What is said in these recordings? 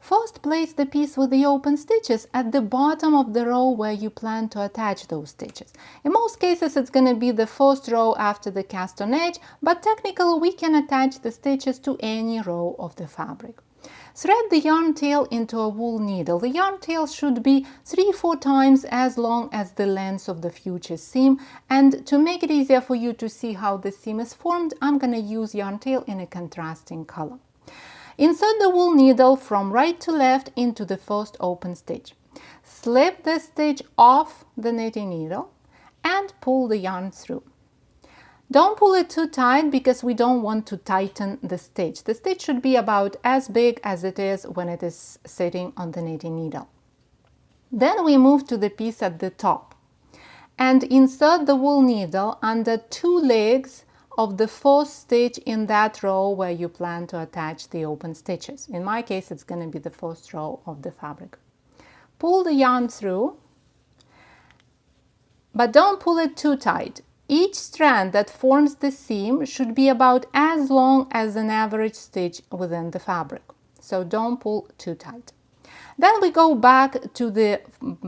First, place the piece with the open stitches at the bottom of the row where you plan to attach those stitches. In most cases, it's going to be the first row after the cast on edge, but technically we can attach the stitches to any row of the fabric. Thread the yarn tail into a wool needle. The yarn tail should be 3-4 times as long as the length of the future seam, and to make it easier for you to see how the seam is formed, I'm going to use yarn tail in a contrasting color. Insert the wool needle from right to left into the first open stitch. Slip the stitch off the knitting needle and pull the yarn through. Don't pull it too tight because we don't want to tighten the stitch. The stitch should be about as big as it is when it is sitting on the knitting needle. Then we move to the piece at the top and insert the wool needle under 2 legs of the first stitch in that row where you plan to attach the open stitches. In my case, it's going to be the first row of the fabric. Pull the yarn through, but don't pull it too tight. Each strand that forms the seam should be about as long as an average stitch within the fabric, so don't pull too tight. Then we go back to the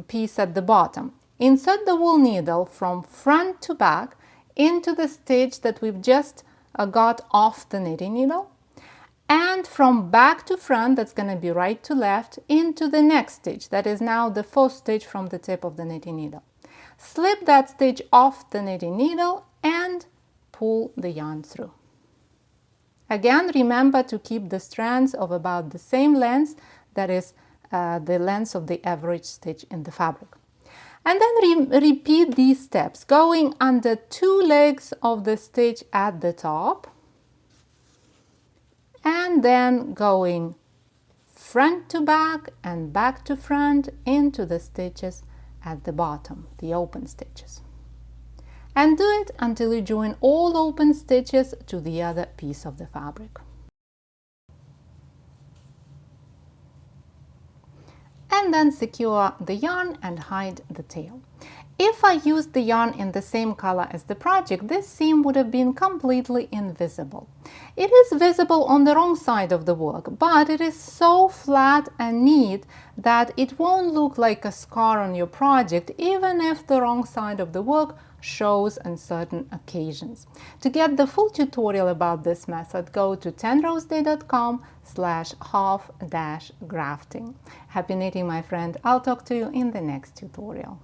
piece at the bottom. Insert the wool needle from front to back into the stitch that we've just got off the knitting needle, and from back to front, that's going to be right to left, into the next stitch, that is now the first stitch from the tip of the knitting needle. Slip that stitch off the knitting needle and pull the yarn through. Again, remember to keep the strands of about the same length, that is the length of the average stitch in the fabric. And then repeat these steps, going under 2 legs of the stitch at the top, and then going front to back and back to front into the stitches at the bottom, the open stitches. And do it until you join all open stitches to the other piece of the fabric. And then secure the yarn and hide the tail. If I used the yarn in the same color as the project, this seam would have been completely invisible. It is visible on the wrong side of the work, but it is so flat and neat that it won't look like a scar on your project, even if the wrong side of the work shows on certain occasions. To get the full tutorial about this method, go to 10roseday.com/half-grafting. Happy knitting, my friend. I'll talk to you in the next tutorial.